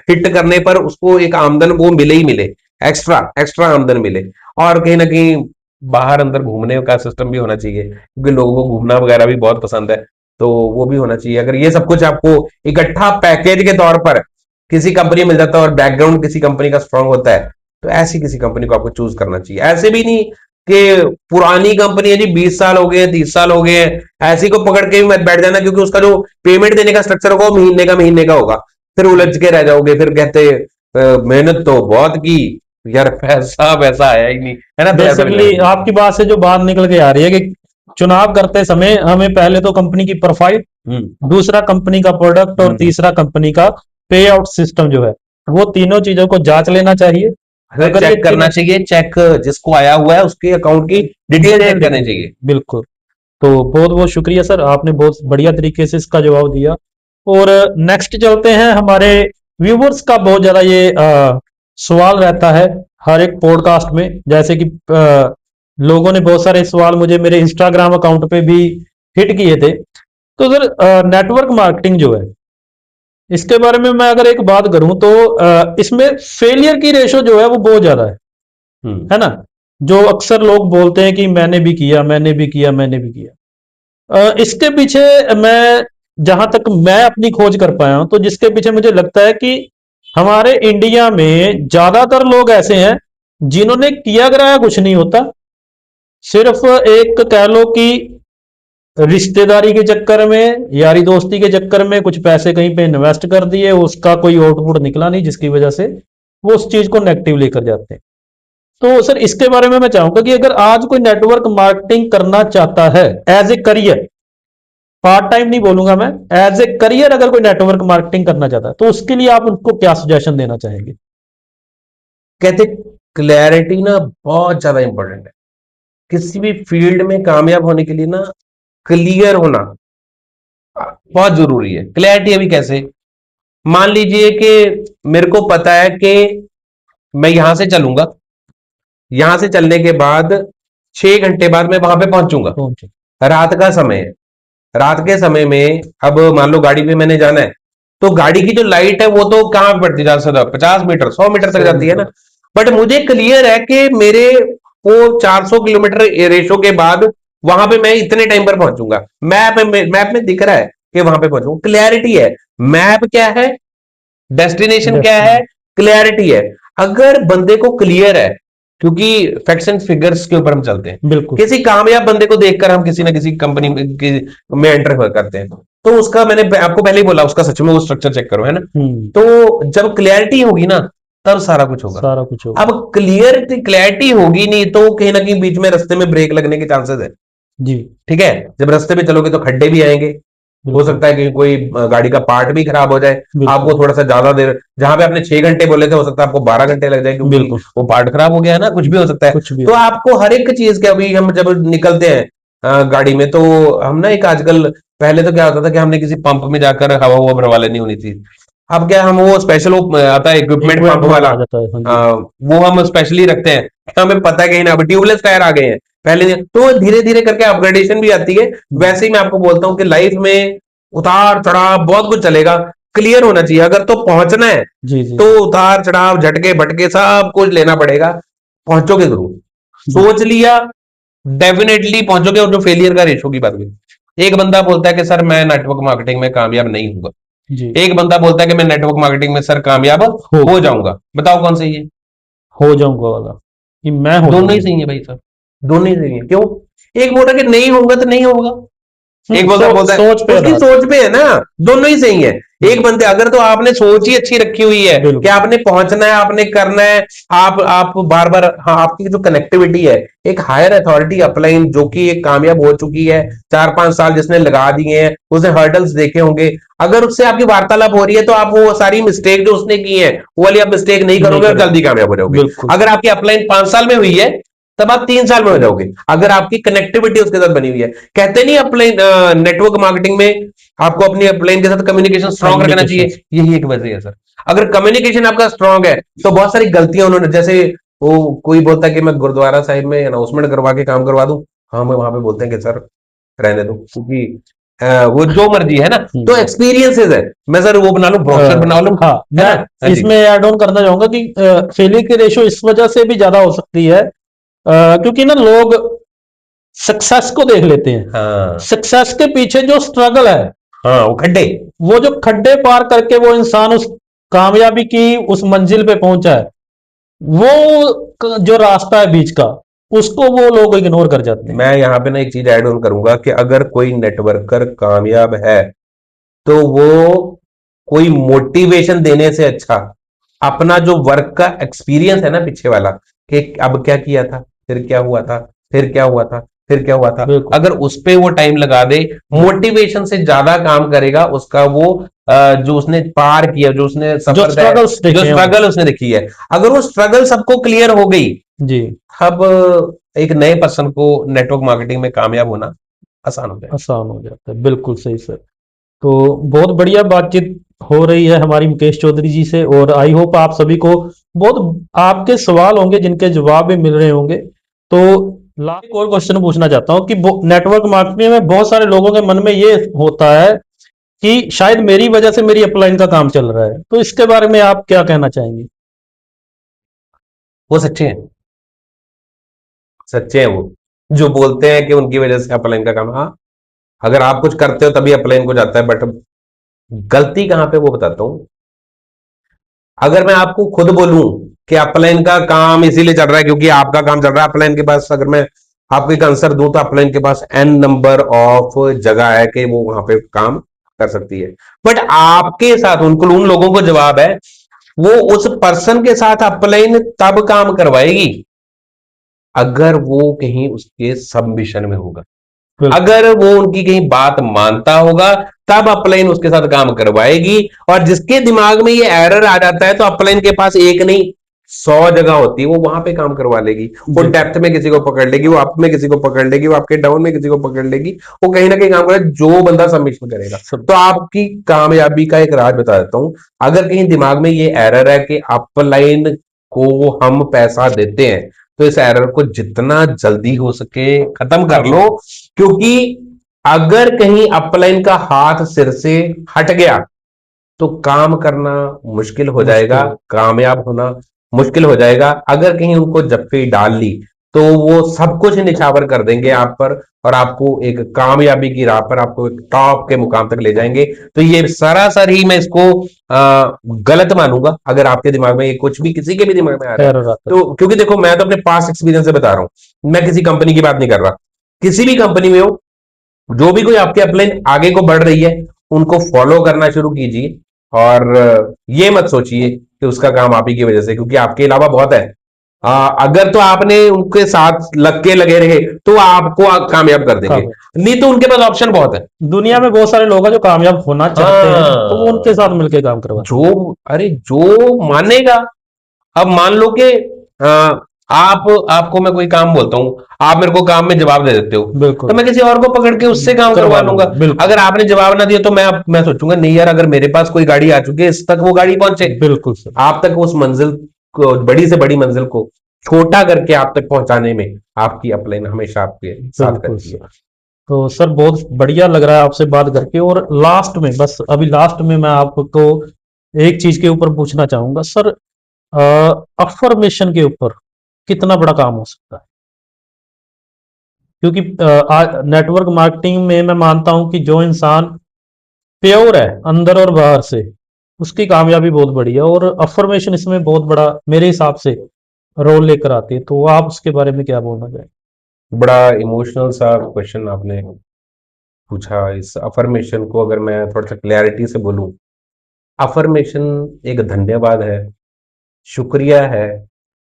हिट करने पर उसको एक आमदन वो मिले ही मिले, एक्स्ट्रा एक्स्ट्रा आमदन मिले। और कहीं ना कहीं बाहर अंदर घूमने का सिस्टम भी होना चाहिए, क्योंकि लोगों को घूमना वगैरह भी बहुत पसंद है। तो वो भी होना चाहिए। अगर ये सब कुछ आपको इकट्ठा पैकेज के तौर पर किसी कंपनी में मिल जाता है और बैकग्राउंड किसी कंपनी का स्ट्रांग होता है तो ऐसी किसी कंपनी को आपको चूज करना चाहिए। ऐसे भी नहीं कि पुरानी कंपनी है जी, 20 साल हो गए, 30 साल हो गए, ऐसी को पकड़ के भी मत बैठ जाना, क्योंकि उसका जो पेमेंट देने का स्ट्रक्चर होगा वो महीने का होगा। फिर उलझ के रह जाओगे, फिर कहते मेहनत तो बहुत की यार, पैसा वैसा आया ही नहीं, है ना। तो ऐसा भी बेसिकली नहीं। आपकी बात से जो बात निकल के आ रही है कि चुनाव करते समय हमें पहले तो कंपनी की प्रोफाइल, दूसरा कंपनी का प्रोडक्ट, और तीसरा कंपनी का पे आउट सिस्टम जो है, वो तीनों चीजों को जांच लेना चाहिए। अगर ये चेक करना चाहिए, चेक जिसको आया हुआ है उसके अकाउंट की डिटेल चेक करनी चाहिए। बिल्कुल। तो बहुत बहुत शुक्रिया सर, आपने बहुत बढ़िया तरीके से इसका जवाब दिया। और नेक्स्ट चलते हैं। हमारे व्यूवर्स का बहुत ज्यादा ये सवाल रहता है हर एक पॉडकास्ट में, जैसे कि लोगों ने बहुत सारे सवाल मुझे मेरे इंस्टाग्राम अकाउंट पे भी हिट किए थे। तो सर नेटवर्क मार्केटिंग जो है, इसके बारे में मैं अगर एक बात करूं तो इसमें फेलियर की रेशो जो है वो बहुत ज्यादा है ना। जो अक्सर लोग बोलते हैं कि मैंने भी किया, मैंने भी किया, मैंने भी किया। इसके पीछे मैं जहां तक मैं अपनी खोज कर पाया हूं, तो जिसके पीछे मुझे लगता है कि हमारे इंडिया में ज्यादातर लोग ऐसे हैं जिन्होंने किया कराया कुछ नहीं होता, सिर्फ एक कह लो कि रिश्तेदारी के चक्कर में, यारी दोस्ती के चक्कर में कुछ पैसे कहीं पे इन्वेस्ट कर दिए, उसका कोई आउटपुट निकला नहीं, जिसकी वजह से वो उस चीज को नेगेटिव लेकर जाते हैं। तो सर इसके बारे में मैं चाहूंगा कि अगर आज कोई नेटवर्क मार्केटिंग करना चाहता है as a career, part time नहीं बोलूंगा मैं, एज ए करियर अगर कोई नेटवर्क मार्केटिंग करना चाहता है तो उसके लिए आप उनको क्या सजेशन देना चाहेंगे? कहते क्लैरिटी ना बहुत ज्यादा इंपॉर्टेंट है किसी भी फील्ड में कामयाब होने के लिए ना। क्लियर होना बहुत जरूरी है। क्लैरिटी अभी कैसे, मान लीजिए कि मेरे को पता है कि मैं यहां से चलूंगा, यहां से चलने के बाद 6 घंटे बाद मैं वहां पे पहुंचूंगा। रात का समय है, रात के समय में अब मान लो गाड़ी पे मैंने जाना है, तो गाड़ी की जो लाइट है वो तो कहां पड़ती है, ज्यादा से ज्यादा 50 मीटर 100 मीटर तक जाती है ना। बट मुझे क्लियर है कि मेरे वो 400 किलोमीटर रेशो के बाद वहां पे मैं इतने टाइम पर पहुंचूंगा। मैप में दिख रहा है कि वहां पे पहुंचूंगा, क्लैरिटी है। मैप क्या है, डेस्टिनेशन क्या है, क्लैरिटी है। अगर बंदे को क्लियर है, क्योंकि फैक्ट्स एंड फिगर्स के ऊपर हम चलते हैं, बिल्कुल किसी कामयाब बंदे को देखकर हम किसी ना किसी कंपनी में एंटर करते हैं, तो उसका मैंने आपको पहले ही बोला, उसका सच में वो स्ट्रक्चर चेक करो, है ना। तो जब क्लैरिटी होगी ना तब सारा कुछ होगा। सारा कुछ होगा। अब क्लैरिटी होगी नहीं तो कहीं ना कहीं बीच में रास्ते में ब्रेक लगने के चांसेस है जी। ठीक है, जब रास्ते पे चलोगे तो खड्डे भी आएंगे, हो सकता है कि कोई गाड़ी का पार्ट भी खराब हो जाए, आपको थोड़ा सा ज्यादा देर, जहां पे आपने 6 घंटे बोले थे हो सकता है आपको 12 घंटे लग जाए, क्योंकि वो पार्ट खराब हो गया है ना, कुछ भी हो सकता है। तो आपको हर एक चीज के, अभी हम जब निकलते हैं गाड़ी में, तो हम ना एक आजकल, पहले तो क्या होता था कि हमने किसी पंप में जाकर हवा हुआ भरवा लेनी होनी थी। अब क्या हम वो स्पेशल आता है इक्विपमेंट पंप वाला, वो हम स्पेशली रखते हैं, हमें पता है कि अब ट्यूबलेस टायर आ गए हैं, पहले नहीं। तो धीरे धीरे करके अपग्रेडेशन भी आती है। वैसे ही मैं आपको बोलता हूं कि लाइफ में उतार चढ़ाव बहुत कुछ चलेगा, क्लियर होना चाहिए। अगर तो पहुंचना है तो उतार चढ़ाव झटके भटके सब कुछ लेना पड़ेगा, पहुंचोगे जरूर। सोच लिया डेफिनेटली पहुंचोगे। और जो फेलियर का रेशो की बात हुई, एक बंदा बोलता है कि सर मैं नेटवर्क मार्केटिंग में कामयाब नहीं होगा, एक बंदा बोलता है कि मैं नेटवर्क मार्केटिंग में सर कामयाब हो जाऊंगा। बताओ कौन सही है? हो जाऊंगा वाला कि मैं हो, दोनों ही सही है भाई सर, दोनों ही सही है। क्यों? एक बोल रहा है कि नहीं होगा तो नहीं होगा, एक बोलता है उसकी सोच पे है ना, दोनों ही सही है। एक बंदे, अगर तो आपने सोच ही अच्छी रखी हुई है कि आपने पहुंचना है, आपने करना है, आप बार बार, हाँ, आपकी जो कनेक्टिविटी है एक हायर अथॉरिटी अपलाइन जो कि एक कामयाब हो चुकी है, 4-5 साल जिसने लगा दिए हैं, उसने हर्डल्स देखे होंगे, अगर उससे आपकी वार्तालाप हो रही है तो आप वो सारी मिस्टेक जो उसने की है वो वाली आप मिस्टेक नहीं करोगे और जल्दी कामयाब हो जाओगे। अगर आपकी अपलाइन 5 साल में हुई है तब आप 3 साल में हो जाओगे, अगर आपकी कनेक्टिविटी उसके साथ बनी हुई है। कहते नहीं अपलाइन नेटवर्क मार्केटिंग में आपको अपनी अपलाइन के साथ कम्युनिकेशन स्ट्रांग रखना चाहिए, यही एक वजह है सर। अगर कम्युनिकेशन आपका स्ट्रांग है तो बहुत सारी गलतियां उन्होंने, जैसे वो कोई बोलता है कि मैं गुरुद्वारा साहिब में अनाउंसमेंट करवा के काम करवा दूं, हाँ मैं वहां पे बोलते हैं कि सर रहने दो, क्योंकि वो जो मर्जी है ना, तो एक्सपीरियंसेस है, मैं सर वो बना लूं, ब्रोशर बना लूं। हाँ, मैं इसमें ऐड ऑन करना चाहूंगा कि फेलियर की रेशो इस वजह से भी ज्यादा हो सकती है क्योंकि ना लोग सक्सेस को देख लेते हैं, हाँ, सक्सेस के पीछे जो स्ट्रगल है, हाँ, वो खड्डे, वो जो खड्डे पार करके वो इंसान उस कामयाबी की उस मंजिल पे पहुंचा है, वो जो रास्ता है बीच का, उसको वो लोग इग्नोर कर जाते हैं। मैं यहाँ पे ना एक चीज ऐड ऑन करूंगा कि अगर कोई नेटवर्कर कामयाब है तो वो कोई मोटिवेशन देने से अच्छा अपना जो वर्क का एक्सपीरियंस है ना पीछे वाला, कि अब क्या किया था, फिर क्या हुआ था, फिर क्या हुआ था, फिर क्या हुआ था, अगर उस पे वो टाइम लगा दे, मोटिवेशन से ज्यादा काम करेगा उसका वो जो उसने पार किया, जो उसने सफर, जो स्ट्रगल उसने देखी है, अगर वो स्ट्रगल सबको क्लियर हो गई जी, अब एक नए पर्सन को नेटवर्क मार्केटिंग में कामयाब होना आसान हो जाता है। बिल्कुल सही सर। तो बहुत बढ़िया बातचीत हो रही है हमारी मुकेश चौधरी जी से, और आई होप आप सभी को बहुत आपके सवाल होंगे जिनके जवाब भी मिल रहे होंगे। तो लास्ट एक और क्वेश्चन पूछना चाहता हूं कि नेटवर्क मार्केटिंग में बहुत सारे लोगों के मन में ये होता है कि शायद मेरी वजह से मेरी अपलाइन का काम चल रहा है, तो इसके बारे में आप क्या कहना चाहेंगे? वो सच्चे हैं, सच्चे हैं वो जो बोलते हैं कि उनकी वजह से अपलाइन का काम। हाँ, अगर आप कुछ करते हो तभी अपलाइन को जाता है, बट गलती कहां पे वो बताता हूं। अगर मैं आपको खुद बोलूं कि अपलाइन का काम इसीलिए चल रहा है क्योंकि आपका काम चल रहा है, अपलाइन के पास अगर मैं आपको एक आंसर दूं तो अपलाइन के पास एन नंबर ऑफ जगह है कि वो वहां पे काम कर सकती है। बट आपके साथ उन लोगों को जवाब है, वो उस पर्सन के साथ अपलाइन तब काम करवाएगी अगर वो कहीं उसके सबमिशन में होगा, बिल्कुल। अगर वो उनकी कहीं बात मानता होगा तब अपलाइन उसके साथ काम करवाएगी। और जिसके दिमाग में ये एरर आ जाता है तो अपलाइन के पास एक नहीं 100 जगह होती है, वो वहां पे काम करवा लेगी। वो बिल्कुल। डेप्थ में किसी को पकड़ लेगी, वो अप में किसी को पकड़ लेगी, वो आपके डाउन में किसी को पकड़ लेगी, वो कहीं ना कहीं काम करेगा जो बंदा सबमिशन करेगा। सब। तो आपकी कामयाबी का एक राज बता देता हूं। अगर कहीं दिमाग में ये एरर है कि अपलाइन को हम पैसा देते हैं, तो इस एरर को जितना जल्दी हो सके खत्म कर लो, क्योंकि अगर कहीं अपलाइन का हाथ सिर से हट गया तो काम करना मुश्किल हो जाएगा, मुश्किल। कामयाब होना मुश्किल हो जाएगा। अगर कहीं उनको जप्फी डाल ली तो वो सब कुछ निछावर कर देंगे आप पर, और आपको एक कामयाबी की राह पर, आपको एक टॉप के मुकाम तक ले जाएंगे। तो ये सरासर ही मैं इसको गलत मानूंगा अगर आपके दिमाग में ये कुछ भी किसी के भी दिमाग में आ रहा है। एरर आता है। तो क्योंकि देखो, मैं तो अपने पास्ट एक्सपीरियंस से बता रहा हूं, मैं किसी कंपनी की बात नहीं कर रहा। किसी भी कंपनी में हो, जो भी कोई आपकी अपलाइन आगे को बढ़ रही है, उनको फॉलो करना शुरू कीजिए। और ये मत सोचिए कि उसका काम आप ही की वजह से, क्योंकि आपके अलावा बहुत है। अगर तो आपने उनके साथ लग के लगे रहे तो आपको कामयाब कर देंगे, काम है। नहीं तो उनके पास ऑप्शन बहुत है। दुनिया में बहुत सारे लोग हैं जो कामयाब होना चाहते हैं, तो वो उनके हाँ, साथ मिलकर काम करवाते हैं। जो अरे जो मानेगा। अब मान लो कि अ, आप आपको मैं कोई काम बोलता हूं, आप मेरे को काम में जवाब दे देते हो, तो बिल्कुल। मैं किसी और को पकड़ के उससे काम करवा करवा लूंगा। लूंगा, बिल्कुल। अगर आपने जवाब ना दिया तो मैं सोचूंगा नहीं यार, अगर मेरे पास कोई गाड़ी आ चुकी है, इस तक वो गाड़ी पहुंचे। बिल्कुल सर। आप तक उस मंजिल को, बड़ी से बड़ी मंजिल को छोटा करके आप तक पहुंचाने में आपकी अपलाइन हमेशा आपके साथ बिल्कुल रहती है। सर। तो सर बहुत बढ़िया लग रहा है आपसे बात करके, और लास्ट में, बस अभी लास्ट में मैं आपको एक चीज के ऊपर पूछना चाहूंगा सर। अफर्मेशन के ऊपर कितना बड़ा काम हो सकता है? क्योंकि नेटवर्क मार्केटिंग में मैं मानता हूं कि जो इंसान प्योर है अंदर और बाहर से, उसकी कामयाबी बहुत बड़ी है, और अफर्मेशन इसमें बहुत बड़ा मेरे हिसाब से रोल लेकर आती है। तो आप उसके बारे में क्या बोलना चाहेंगे? बड़ा इमोशनल सा क्वेश्चन आपने पूछा। इस अफर्मेशन को अगर मैं थोड़ा सा क्लैरिटी से बोलूं, अफर्मेशन एक धन्यवाद है, शुक्रिया है।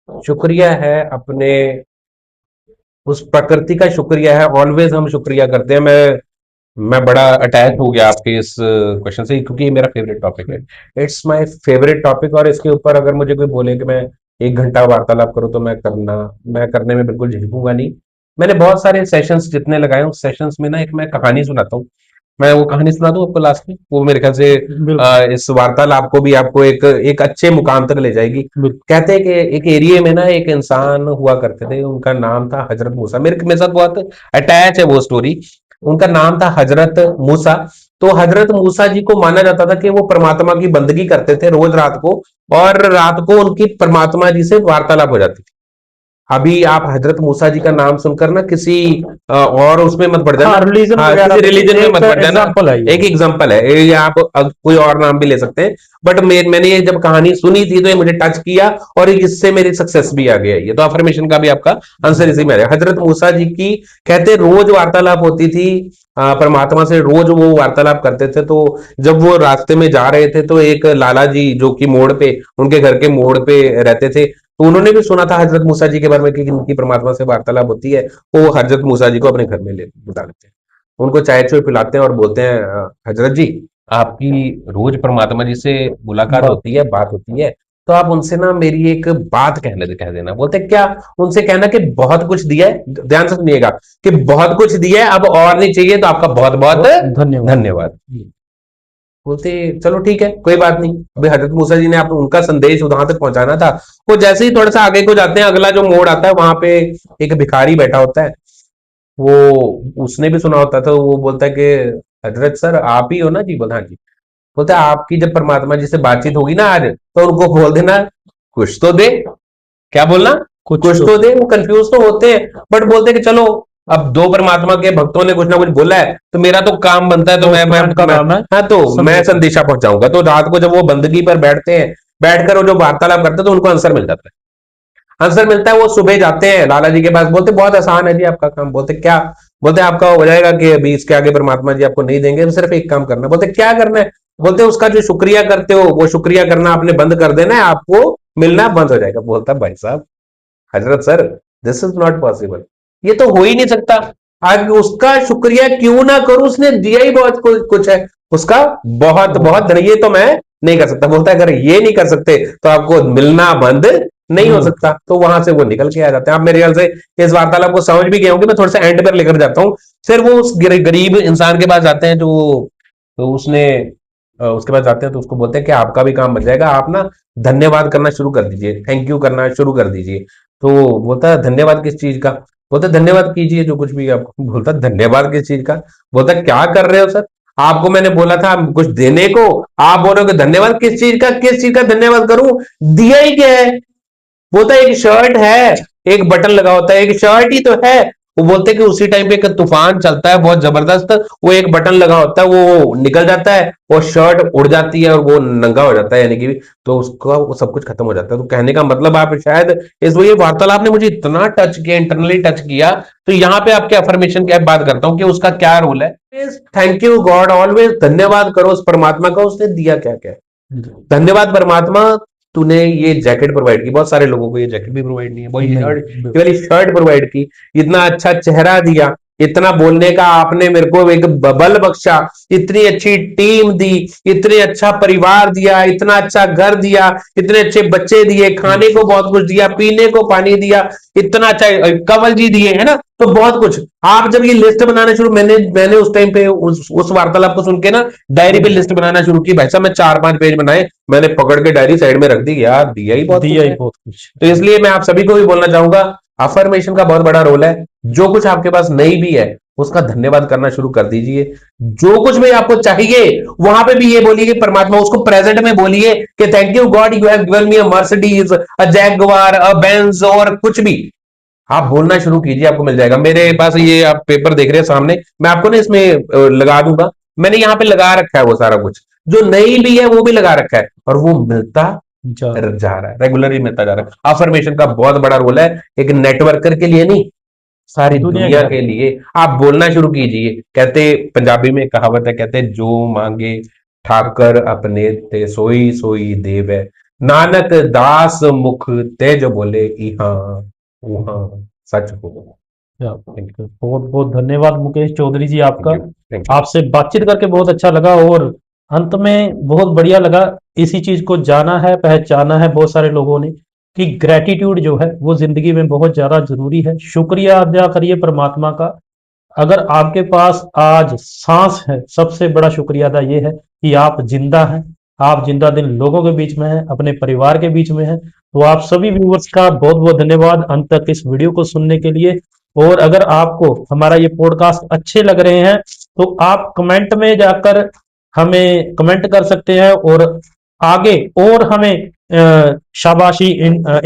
शुक्रिया है अपने उस प्रकृति का, शुक्रिया है। ऑलवेज हम शुक्रिया करते हैं। मैं बड़ा अटैच हो गया आपके इस क्वेश्चन से, क्योंकि ये मेरा फेवरेट टॉपिक है। इट्स माय फेवरेट टॉपिक, और इसके ऊपर अगर मुझे कोई बोले कि मैं 1 घंटा वार्तालाप करूं तो मैं करने में बिल्कुल झिझकूंगा नहीं। मैंने बहुत सारे सेशंस जितने लगाए, उस सेशंस में ना एक मैं कहानी सुनाता हूँ। मैं वो कहानी सुना दूं आपको लास्ट में, वो मेरे ख्याल से बिल्कुल। इस वार्तालाप को भी आपको एक एक अच्छे मुकाम तक ले जाएगी। बिल्कुल। कहते हैं कि एक एरिया में ना एक इंसान हुआ करते थे, उनका नाम था हजरत मूसा। मेरे साथ बहुत अटैच है वो स्टोरी। उनका नाम था हजरत मूसा। तो हजरत मूसा जी को माना जाता था कि वो परमात्मा की बंदगी करते थे रोज रात को, और रात को उनकी परमात्मा जी से वार्तालाप हो जाती थी। अभी आप हजरत मूसा जी का नाम सुनकर ना किसी और उसमें मत पड़ हाँ, जाना। रिलीजन हाँ, वगैरह किसी में रिलीजन में एक मत पड़ जाना। एग्जाम्पल है ये। एक एग्जांपल है ये, आप कोई और नाम भी ले सकते हैं। बट मैंने ये जब कहानी सुनी थी तो ये मुझे टच किया, और इससे मेरी सक्सेस भी आ गया। ये तो अफर्मेशन का भी आपका आंसर इसी में आ गया। हजरत मूसा जी की कहते रोज वार्तालाप होती थी परमात्मा से, रोज वो वार्तालाप करते थे। तो जब वो रास्ते में जा रहे थे तो एक लाला जी जो कि मोड़ पे, उनके घर के मोड़ पे रहते थे, तो उन्होंने भी सुना था हजरत मूसा जी के बारे में कि इनकी परमात्मा से वार्तालाप होती है। तो वो हजरत मूसा जी को अपने घर में ले बुला लेते हैं, उनको चाय चोय पिलाते हैं और बोलते हैं हजरत जी, आपकी रोज परमात्मा जी से मुलाकात बात। होती है, बात होती है, तो आप उनसे ना मेरी एक बात कह देना। बोलते क्या? उनसे कहना कि बहुत कुछ दिया है, ध्यान से सुनिएगा, कि बहुत कुछ दिया है, अब और नहीं चाहिए, तो आपका बहुत बहुत धन्यवाद। धन्यवाद। बोलते चलो ठीक है, कोई बात नहीं। अभी हजरत मूसा जी ने आप उनका संदेश वहां तक पहुंचाना था। वो जैसे ही थोड़ा सा आगे को जाते हैं, अगला जो मोड़ आता है वहां पे एक भिखारी बैठा होता है। वो उसने भी सुना होता था। वो बोलता है कि हजरत सर आप ही हो ना जी? बोला हाँ जी। बोलते आपकी जब परमात्मा जी से बातचीत होगी ना आज, तो उनको बोल देना कुछ तो दे। क्या बोलना? कुछ कुछ तो तो दे। वो कंफ्यूज तो होते हैं, बट बोलते हैं कि चलो अब दो परमात्मा के भक्तों ने कुछ ना कुछ बोला है, तो मेरा तो काम बनता है, तो पोस्टमैन का मैं काम है हाँ, तो मैं संदेश। संदेशा पहुंचाऊंगा। तो रात को जब वो बंदगी पर बैठते हैं, बैठकर वो जो वार्तालाप करते हैं, तो उनको आंसर मिल जाता है। आंसर मिलता है, वो सुबह जाते हैं लाला जी के पास, बोलते बहुत आसान है जी आपका काम। बोलते क्या? बोलते आपका हो जाएगा कि अभी इसके आगे परमात्मा जी आपको नहीं देंगे, तो सिर्फ एक काम करना है। बोलते क्या करना है? बोलते उसका जो शुक्रिया करते हो, वो शुक्रिया करना आपने बंद कर देना है, आपको मिलना बंद हो जाएगा। बोलता भाई साहब, हजरत sir, this is not possible, ये तो हो ही नहीं सकता। आज उसका शुक्रिया क्यों ना करूं, उसने दिया ही बहुत कुछ है, उसका बहुत बहुत धन्य, ये तो मैं नहीं कर सकता। बोलता है अगर ये नहीं कर सकते तो आपको मिलना बंद नहीं हो सकता। तो वहां से वो निकल के आ जाते हैं। आप मेरे ख्याल से इस वार्तालाप को समझ भी गए होंगे। मैं थोड़ा सा एंड पर लेकर जाता हूँ। फिर वो उस गरीब इंसान के पास जाते हैं, जो तो उसने उसके पास जाते हैं, तो उसको बोलते हैं कि आपका भी काम बन जाएगा, आप ना धन्यवाद करना शुरू कर दीजिए, थैंक यू करना शुरू कर दीजिए। तो बोलता है धन्यवाद किस चीज का? बोलता है धन्यवाद कीजिए जो कुछ भी आपको। बोलता है धन्यवाद किस चीज का? बोलता है क्या कर रहे हो सर? आपको मैंने बोला था कुछ देने को, आप बोल रहे हो कि धन्यवाद किस चीज का? किस चीज का धन्यवाद करूं? दिया ही क्या है? बोलता है एक शर्ट है, एक बटन लगा होता है, एक शर्ट ही तो है। वो बोलते हैं कि उसी टाइम पे एक तूफान चलता है बहुत जबरदस्त, वो एक बटन लगा होता है, वो निकल जाता है, वो शर्ट उड़ जाती है और वो नंगा हो जाता है, यानी कि तो उसका वो सब कुछ खत्म हो जाता है। तो कहने का मतलब आप शायद इस ये वार्तालाप ने मुझे इतना टच किया, इंटरनली टच किया। तो यहाँ पे आपके अफर्मेशन की बात करता हूँ कि उसका क्या रोल है। थैंक यू गॉड, ऑलवेज धन्यवाद करो उस परमात्मा का, उसने दिया क्या क्या है। धन्यवाद परमात्मा, तूने ये जैकेट प्रोवाइड की। बहुत सारे लोगों को ये जैकेट भी प्रोवाइड नहीं है, वही नहीं, शर्ट, ये वाली शर्ट प्रोवाइड की। इतना अच्छा चेहरा दिया, इतना बोलने का आपने मेरे को एक बल बख्शा, इतनी अच्छी टीम दी, इतने अच्छा परिवार दिया, इतना अच्छा घर दिया, इतने अच्छे बच्चे दिए, खाने को बहुत कुछ दिया, पीने को पानी दिया, इतना अच्छा कंवल जी दिए, है ना? तो बहुत कुछ। आप जब ये लिस्ट बनाना शुरू, मैंने मैंने उस टाइम पे उस वार्तालाप को सुन के ना डायरी पे लिस्ट बनाना शुरू की। भाई साहब मैं 4-5 पेज बनाए, मैंने पकड़ के डायरी साइड में रख दी। यार दिया ही बहुत दिया कुछ ही है। बहुत कुछ। तो इसलिए मैं आप सभी को भी बोलना चाहूंगा, अफर्मेशन का बहुत बड़ा रोल है। जो कुछ आपके पास नहीं भी है, उसका धन्यवाद करना शुरू कर दीजिए। जो कुछ भी आपको चाहिए, वहां पे भी ये बोलिए कि परमात्मा, उसको प्रेजेंट में बोलिए कि thank you God, you have given me a Mercedes, a Jaguar, a Benz, और कुछ भी आप बोलना शुरू कीजिए, आपको मिल जाएगा। मेरे पास ये आप पेपर देख रहे हैं सामने, मैं आपको ना इसमें लगा दूंगा। मैंने यहाँ पे लगा रखा है वो सारा कुछ, जो नहीं भी है वो भी लगा रखा है, और वो मिलता जा जा रहा है, रेगुलरली मिलता जा रहा है। अफर्मेशन का बहुत बड़ा रोल है, एक नेटवर्कर के लिए नहीं, सारी दुनिया दुनिया के के लिए। लिए। आप बोलना शुरू कीजिए। कहते पंजाबी में कहावत है, कहते जो मांगे ठाकर अपने ते सोई सोई देव है, नानक दास मुख ते जो बोले इहा उहा सच हो। थैंक बहुत बहुत धन्यवाद मुकेश चौधरी जी आपका। You, thank you. आपसे बातचीत करके बहुत अच्छा लगा, और अंत में बहुत बढ़िया लगा। इसी चीज को जाना है, पहचाना है बहुत सारे लोगों ने, कि ग्रेटिट्यूड जो है वो जिंदगी में बहुत ज्यादा जरूरी है। शुक्रिया अदा करिए परमात्मा का। अगर आपके पास आज सांस है, सबसे बड़ा शुक्रिया अदा ये है कि आप जिंदा हैं, आप जिंदा दिल लोगों के बीच में हैं, अपने परिवार के बीच में हैं। तो आप सभी व्यूवर्स का बहुत बहुत धन्यवाद अंत तक इस वीडियो को सुनने के लिए। और अगर आपको हमारा ये पॉडकास्ट अच्छे लग रहे हैं, तो आप कमेंट में जाकर हमें कमेंट कर सकते हैं, और आगे और हमें शाबाशी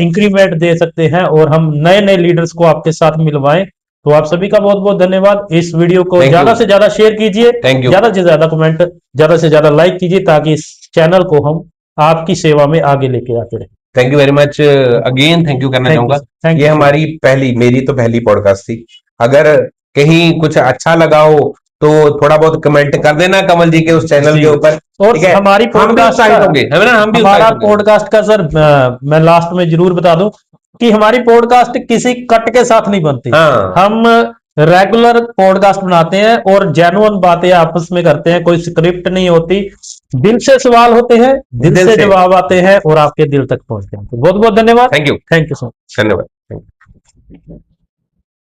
इंक्रीमेंट दे सकते हैं, और हम नए नए लीडर्स को आपके साथ मिलवाएं। तो आप सभी का बहुत बहुत धन्यवाद। इस वीडियो को थैंक ज्यादा यू, से ज्यादा शेयर कीजिए, थैंक यू, ज्यादा से ज्यादा कमेंट, ज्यादा से ज्यादा लाइक कीजिए, ताकि इस चैनल को हम आपकी सेवा में आगे लेके आते रहे। Thank you very much. Again thank you करना थैंक यू चाहूंगा। सर, थैंक ये यू सो हमारी पहली, मेरी तो पहली पॉडकास्ट थी। अगर कहीं कुछ अच्छा लगा हो, तो थोड़ा बहुत कमेंट कर देना कमल जी के उस चैनल जी। के ऊपर, और ठीक है? हमारी हम भी पॉडकास्ट का, उत्साहित होंगे, है ना? हम भी हमारा उत्साहित होंगे। पॉडकास्ट का सर, मैं लास्ट में जरूर बता दूं कि हमारी पॉडकास्ट किसी कट के साथ नहीं बनती। हाँ, हम रेगुलर पॉडकास्ट बनाते हैं और जेन्युइन बातें आपस में करते हैं, कोई स्क्रिप्ट नहीं होती। दिल से सवाल होते हैं, दिल दिल से से। जवाब आते हैं, और आपके दिल तक पहुंचते हैं। तो बहुत बहुत धन्यवाद। Thank you, thank you so much. धन्यवाद।